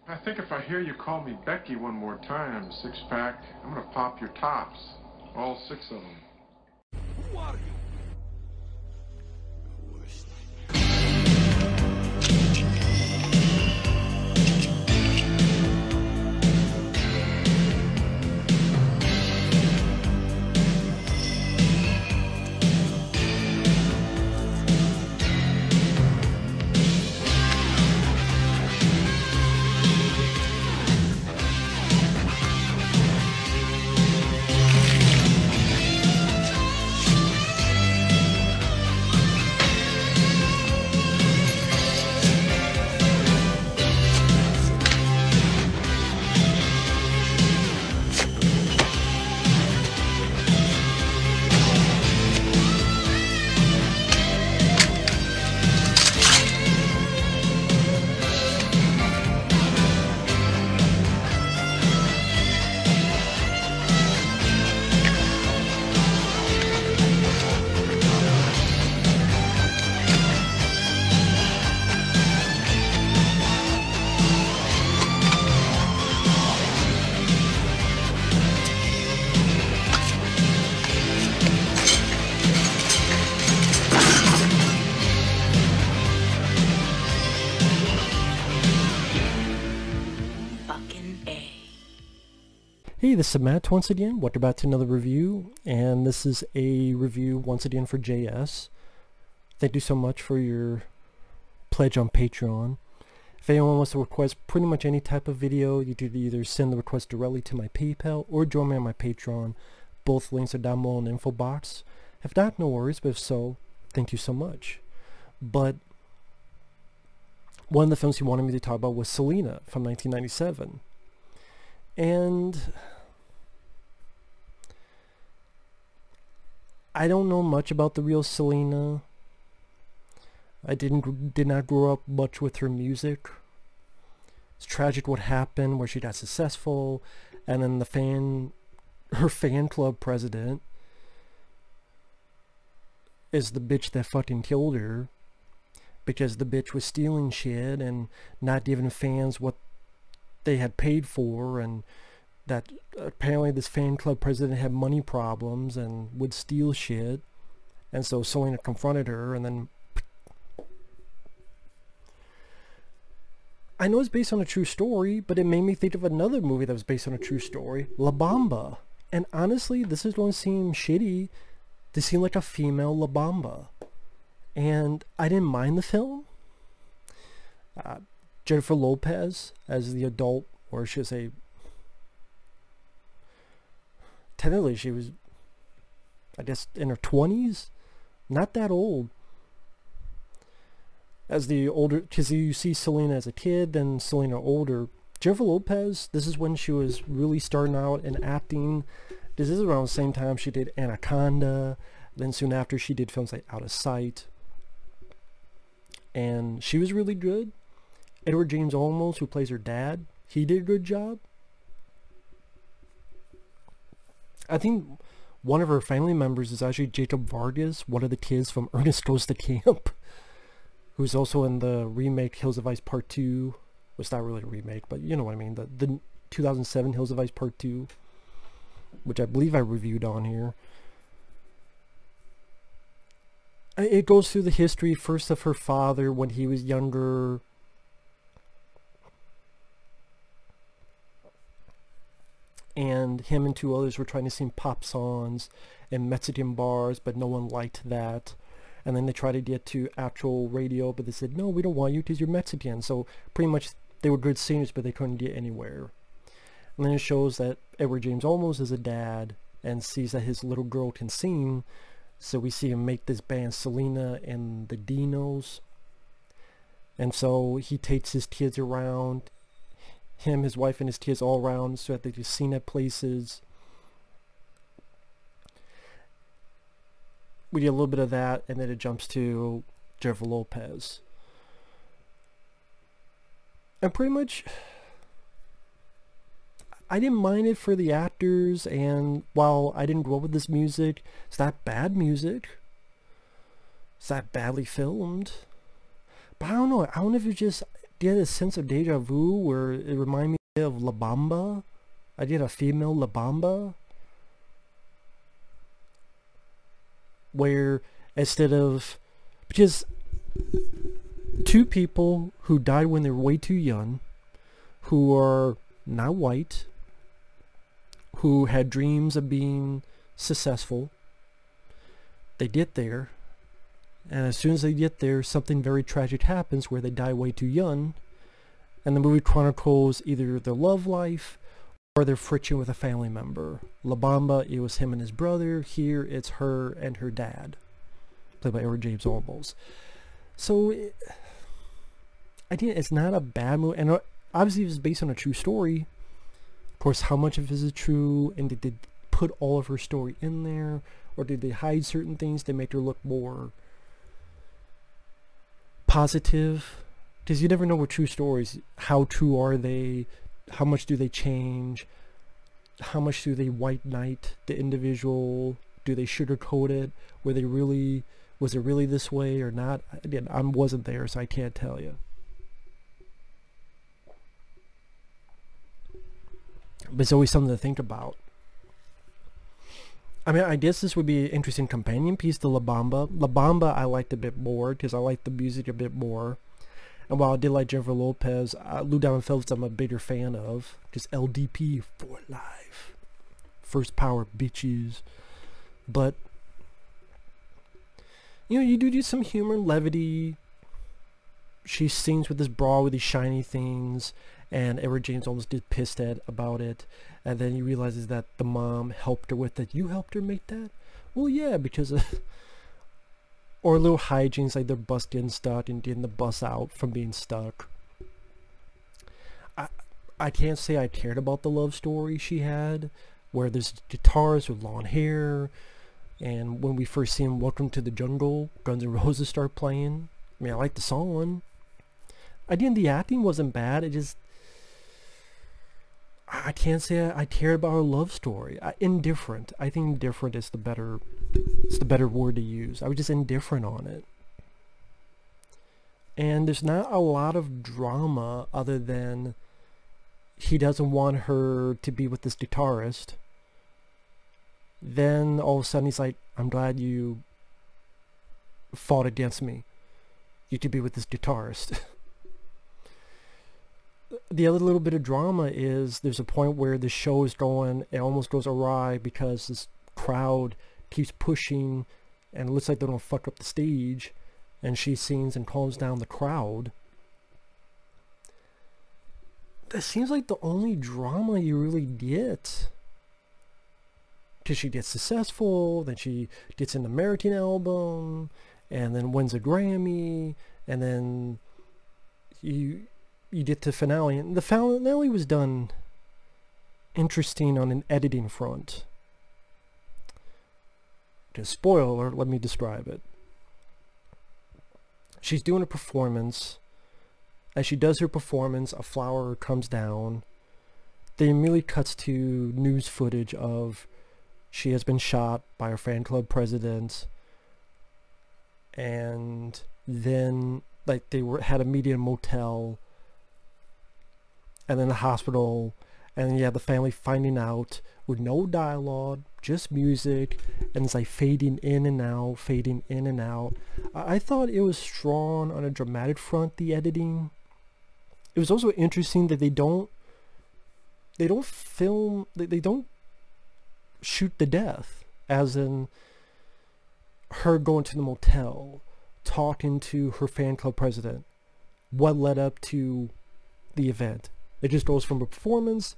I think if I hear you call me Becky one more time, six-pack, I'm gonna pop your tops. All six of them. Who are you? Hey, this is Matt once again. Welcome back to another review, and this is a review once again for JS. Thank you so much for your pledge on Patreon. If anyone wants to request pretty much any type of video, you could either send the request directly to my PayPal or join me on my Patreon. Both links are down below in the info box. If not, no worries, but if so, thank you so much. But one of the films he wanted me to talk about was Selena from 1997. And I don't know much about the real Selena. I did not grow up much with her music. It's tragic what happened, where she got successful, and then her fan club president is the bitch that fucking killed her, because the bitch was stealing shit and not giving fans what they had paid for, and that apparently this fan club president had money problems and would steal shit, and so Selena confronted her, and then I know it's based on a true story, but it made me think of another movie that was based on a true story, La Bamba. And honestly, this is going to seem shitty to seem like a female La Bamba, and I didn't mind the film. Jennifer Lopez as the adult, or should I say, technically she was, I guess, in her 20s, not that old. As the older, because you see Selena as a kid, then Selena older. Jennifer Lopez, this is when she was really starting out in acting. This is around the same time she did Anaconda, then soon after she did films like Out of Sight. And she was really good. Edward James Olmos, who plays her dad, he did a good job. I think one of her family members is actually Jacob Vargas, one of the kids from Ernest Goes to Camp, who's also in the remake Hills of Ice Part 2. Well, it's not really a remake, but you know what I mean. The 2007 Hills of Ice Part 2, which I believe I reviewed on here. It goes through the history first of her father when he was younger, and him and two others were trying to sing pop songs in Mexican bars, but no one liked that. And then they tried to get to actual radio, but they said, no, we don't want you because you're Mexican. So pretty much they were good singers, but they couldn't get anywhere. And then it shows that Edward James Olmos is a dad and sees that his little girl can sing. So we see him make this band Selena and the Dinos. And so he takes his kids around, him, his wife, and his kids all around, so that they can sing at places. We get a little bit of that, and then it jumps to Jennifer Lopez. And pretty much, I didn't mind it for the actors, and while I didn't grow up with this music, it's not bad music. It's not badly filmed. But I don't know if it just did a sense of deja vu where it reminded me of La Bamba. I did a female La Bamba, where instead of, because two people who died when they were way too young, who are not white, who had dreams of being successful, they get there, and as soon as they get there, something very tragic happens where they die way too young, and the movie chronicles either their love life or their friction with a family member. La Bamba, it was him and his brother. Here, it's her and her dad, played by Edward James Olmos. So, I think it's not a bad movie, and obviously it's based on a true story. Of course, how much of it is true, and did they put all of her story in there, or did they hide certain things to make her look more positive? Because you never know with true stories, how true are they, how much do they change, how much do they white knight the individual, do they sugarcoat it, was it really this way or not? Again, I wasn't there, so I can't tell you. But it's always something to think about. I mean, I guess this would be an interesting companion piece to La Bamba. La Bamba I liked a bit more because I liked the music a bit more. And while I did like Jennifer Lopez, Lou Diamond Phillips I'm a bigger fan of. Just LDP for life. First power, bitches. But, you know, you do some humor, levity. She sings with this bra with these shiny things. And Edward James almost did pissed about it. And then he realizes that the mom helped her with it. You helped her make that? Well, yeah, because of... Or little hijinks like their bus getting stuck and getting the bus out from being stuck. I can't say I cared about the love story she had, where there's guitars with long hair, and when we first see him Welcome to the Jungle, Guns N' Roses start playing. I mean, I like the song. I think the acting wasn't bad, it just... I can't say I cared about her love story. Indifferent. I think indifferent is the better word to use. I was just indifferent on it. And there's not a lot of drama other than he doesn't want her to be with this guitarist. Then all of a sudden he's like, I'm glad you fought against me. You could be with this guitarist. The other little bit of drama is there's a point where the show is going, it almost goes awry because this crowd keeps pushing and it looks like they're going to fuck up the stage, and she sings and calms down the crowd. That seems like the only drama you really get. Because she gets successful, then she gets an American album, and then wins a Grammy, and then you get to finale, and the finale was done interesting on an editing front. To spoil alert, let me describe it. She's doing a performance. As she does her performance, a flower comes down. They immediately cuts to news footage of she has been shot by her fan club president, and then like they had a meeting in a motel, and then the hospital, and you have the family finding out with no dialogue, just music, and it's like fading in and out, fading in and out. I thought it was strong on a dramatic front, the editing. It was also interesting that they don't film, they don't shoot the death, as in her going to the motel, talking to her fan club president, what led up to the event. It just goes from a performance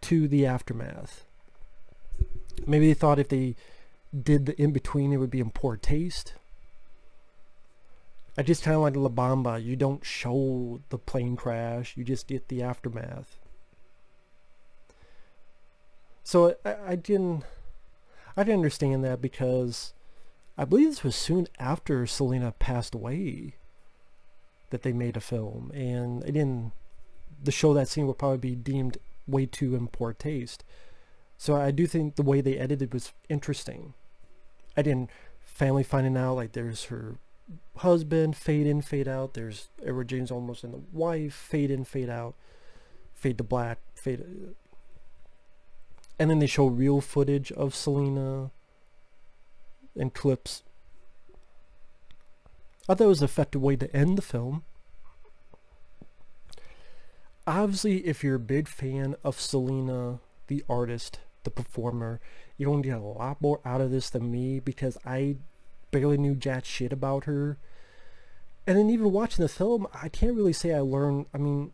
to the aftermath. Maybe they thought if they did the in-between it would be in poor taste. I just kind of like La Bamba. You don't show the plane crash, you just get the aftermath. So I didn't understand that, because I believe this was soon after Selena passed away that they made a film, and the show that scene would probably be deemed way too in poor taste. So I do think the way they edited was interesting. Family finding out like there's her husband, fade in, fade out. There's Edward James Olmos and the wife, fade in, fade out, fade to black, fade. And then they show real footage of Selena and clips. I thought it was an effective way to end the film. Obviously, if you're a big fan of Selena, the artist, the performer, you're going to get a lot more out of this than me, because I barely knew jack shit about her. And then even watching the film, I can't really say I learned, I mean,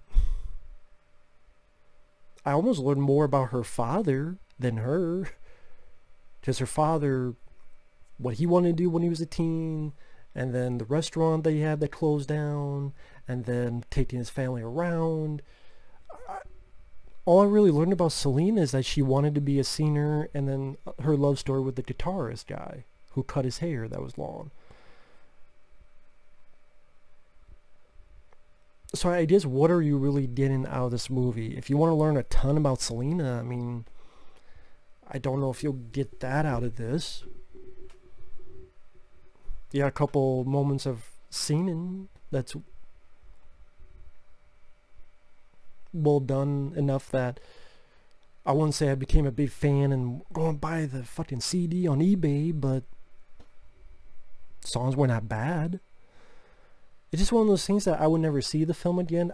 I almost learned more about her father than her. Because her father, what he wanted to do when he was a teen, and then the restaurant that he had that closed down, and then taking his family around. All I really learned about Selena is that she wanted to be a singer, and then her love story with the guitarist guy who cut his hair that was long. So I guess, what are you really getting out of this movie? If you want to learn a ton about Selena, I mean, I don't know if you'll get that out of this. You got a couple moments of singing that's well done enough that I wouldn't say I became a big fan and go and buy the fucking CD on eBay, but songs were not bad. It's just one of those things that I would never see the film again.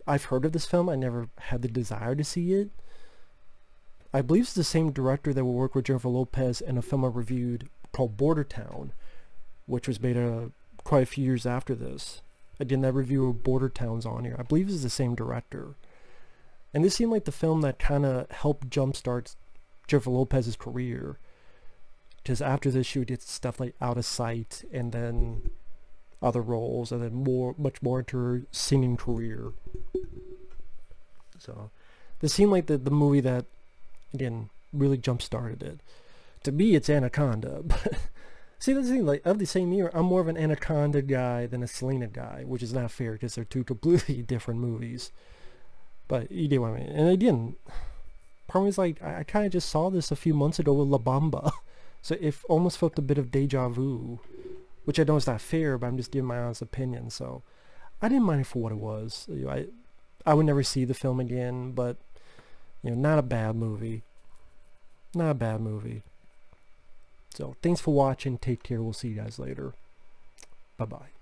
I've heard of this film. I never had the desire to see it. I believe it's the same director that will work with Jennifer Lopez in a film I reviewed called Border Town, which was made quite a few years after this. I did that review of Border Towns on here. I believe it's the same director. And this seemed like the film that kind of helped jumpstart Jennifer Lopez's career. Because after this, she would get stuff like Out of Sight, and then other roles, and then much more into her singing career. So this seemed like the movie that, again, really jump-started it. To me, it's Anaconda, but see, that's the thing, like, of the same year, I'm more of an Anaconda guy than a Selena guy, which is not fair, because they're two completely different movies. But you get what I mean. And again, part of me is like, I kind of just saw this a few months ago with La Bamba, so it almost felt a bit of deja vu, which I know is not fair, but I'm just giving my honest opinion. So I didn't mind it for what it was. You know, I would never see the film again, but, you know, not a bad movie. Not a bad movie. So thanks for watching. Take care. We'll see you guys later. Bye-bye.